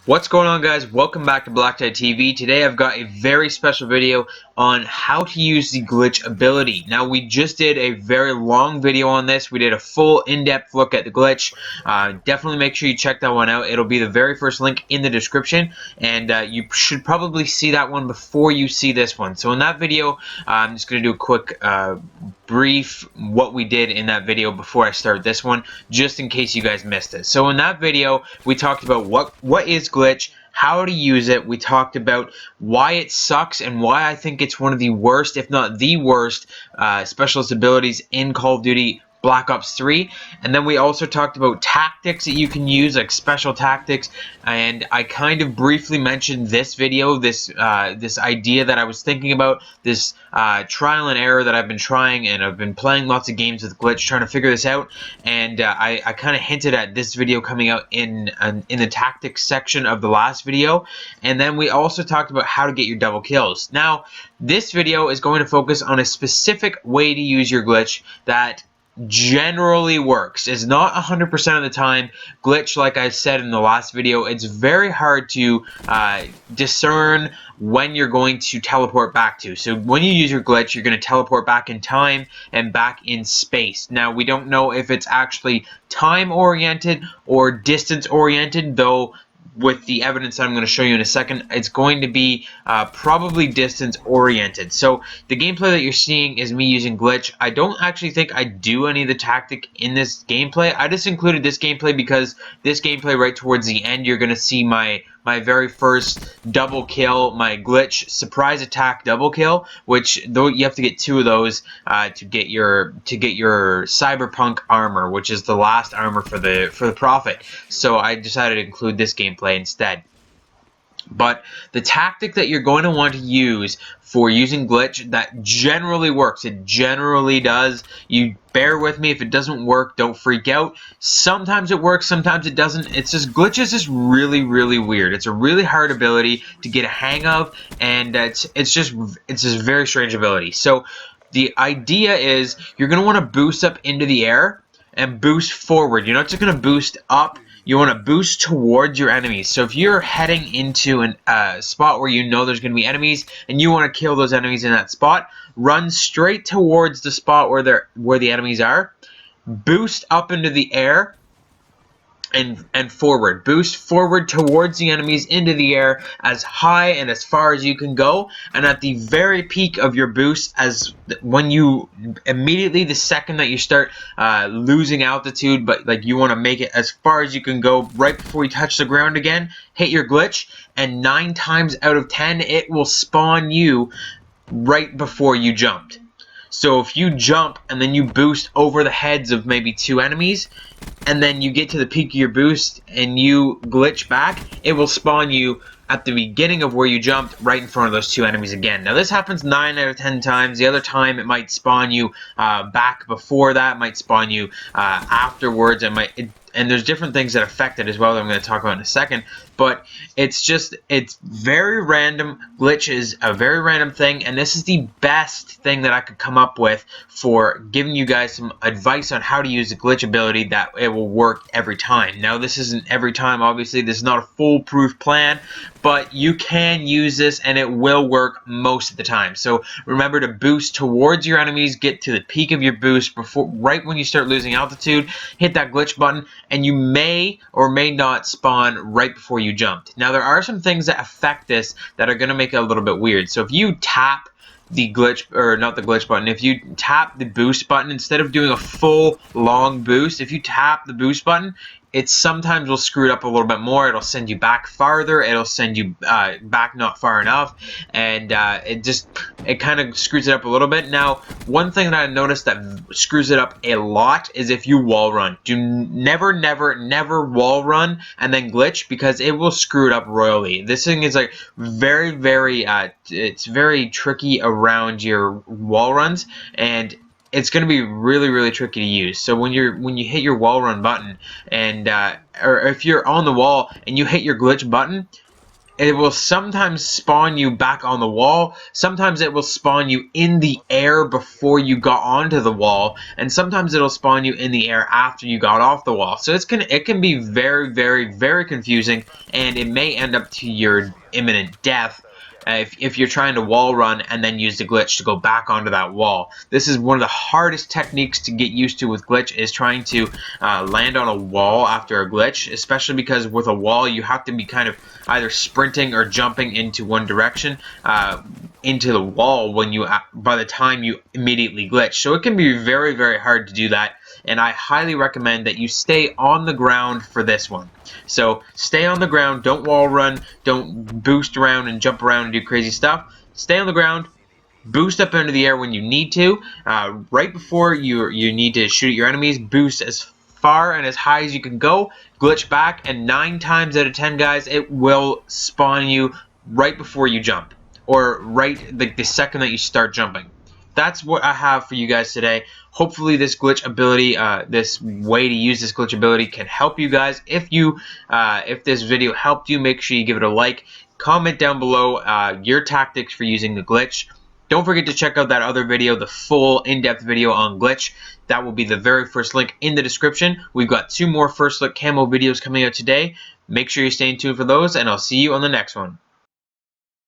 What's going on, guys? Welcome back to BlackTideTV. Today I've got a very special video on how to use the glitch ability. Now, we just did a very long video on this. We did a full in-depth look at the glitch. Definitely make sure you check that one out. It'll be the very first link in the description, and you should probably see that one before you see this one. So in that video, I'm just going to do a quick brief what we did in that video before I start this one, just in case you guys missed it. So in that video, we talked about what is glitch, how to use it. We talked about why it sucks and why I think it's one of the worst, if not the worst, specialist abilities in Call of Duty Black Ops 3. And then we also talked about tactics that you can use, like special tactics, and I kind of briefly mentioned this video, this idea that I was thinking about, this trial and error that I've been trying, and I've been playing lots of games with glitch trying to figure this out, and I kind of hinted at this video coming out in the tactics section of the last video. And then we also talked about how to get your double kills. Now, this video is going to focus on a specific way to use your glitch that generally works. It's not 100% of the time. Glitch, like I said in the last video, it's very hard to discern when you're going to teleport back to. So when you use your glitch, you're going to teleport back in time and back in space. Now, we don't know if it's actually time oriented or distance oriented, though with the evidence that I'm going to show you in a second, it's going to be probably distance oriented. So the gameplay that you're seeing is me using glitch. I don't actually think I do any of the tactic in this gameplay. I just included this gameplay because this gameplay right towards the end, you're going to see my very first double kill, my glitch surprise attack double kill, which though you have to get 2 of those to get your cyberpunk armor, which is the last armor for the Prophet. So I decided to include this gameplay instead. But the tactic that you're going to want to use for using glitch that generally works, it generally does. You bear with me if it doesn't work, don't freak out. Sometimes it works, sometimes it doesn't. It's just glitch is just really weird. It's a really hard ability to get a hang of, and it's just a very strange ability. So the idea is you're going to want to boost up into the air and boost forward. You're not just going to boost up. You want to boost towards your enemies. So if you're heading into a spot where you know there's going to be enemies and you want to kill those enemies in that spot, run straight towards the spot where the enemies are. Boost up into the air and forward. Boost forward towards the enemies into the air as high and as far as you can go. And at the very peak of your boost, as when you immediately the second that you start losing altitude, but like you want to make it as far as you can go right before you touch the ground again, hit your glitch, and 9 times out of 10 it will spawn you right before you jumped. So if you jump and then you boost over the heads of maybe 2 enemies, and then you get to the peak of your boost and you glitch back, it will spawn you at the beginning of where you jumped right in front of those 2 enemies again. Now this happens 9 out of 10 times. The other time it might spawn you back before that, might spawn you afterwards, and there's different things that affect it as well that I'm going to talk about in a second. But it's very random. Glitch is a very random thing, and this is the best thing that I could come up with for giving you guys some advice on how to use the glitch ability that it will work every time. Now, this isn't every time, obviously. This is not a foolproof plan, but you can use this, and it will work most of the time. So remember to boost towards your enemies, get to the peak of your boost right when you start losing altitude, hit that glitch button, and you may or may not spawn right before you jumped. Now, there are some things that affect this that are going to make it a little bit weird. So if you tap the glitch, or not the glitch button, if you tap the boost button, instead of doing a full long boost, if you tap the boost button, it sometimes will screw it up a little bit more. It'll send you back farther. It'll send you back not far enough, and it kind of screws it up a little bit. Now, one thing that I noticed that screws it up a lot is if you wall run. Do never wall run and then glitch, because it will screw it up royally. This thing is like very it's very tricky around your wall runs, and it's going to be really tricky to use. So when you hit your wall run button, and or if you're on the wall and you hit your glitch button, it will sometimes spawn you back on the wall, sometimes it will spawn you in the air before you got onto the wall, and sometimes it'll spawn you in the air after you got off the wall. So it can be very, very, very confusing, and it may end up to your imminent death. If you're trying to wall run and then use the glitch to go back onto that wall. This is one of the hardest techniques to get used to with glitch, is trying to land on a wall after a glitch, especially because with a wall you have to be kind of either sprinting or jumping into one direction into the wall when you by the time you immediately glitch. So it can be very, very hard to do that, and I highly recommend that you stay on the ground for this one. So stay on the ground, don't wall run, don't boost around and jump around and do crazy stuff. Stay on the ground, boost up into the air when you need to. Right before you need to shoot at your enemies, boost as far and as high as you can go, glitch back, and 9 times out of 10, guys, it will spawn you right before you jump, or right the second that you start jumping. That's what I have for you guys today. Hopefully this glitch ability, this way to use this glitch ability can help you guys. If this video helped you, make sure you give it a like. Comment down below your tactics for using the glitch. Don't forget to check out that other video, the full in-depth video on glitch. That will be the very first link in the description. We've got 2 more first look camo videos coming out today. Make sure you stay tuned for those, and I'll see you on the next one.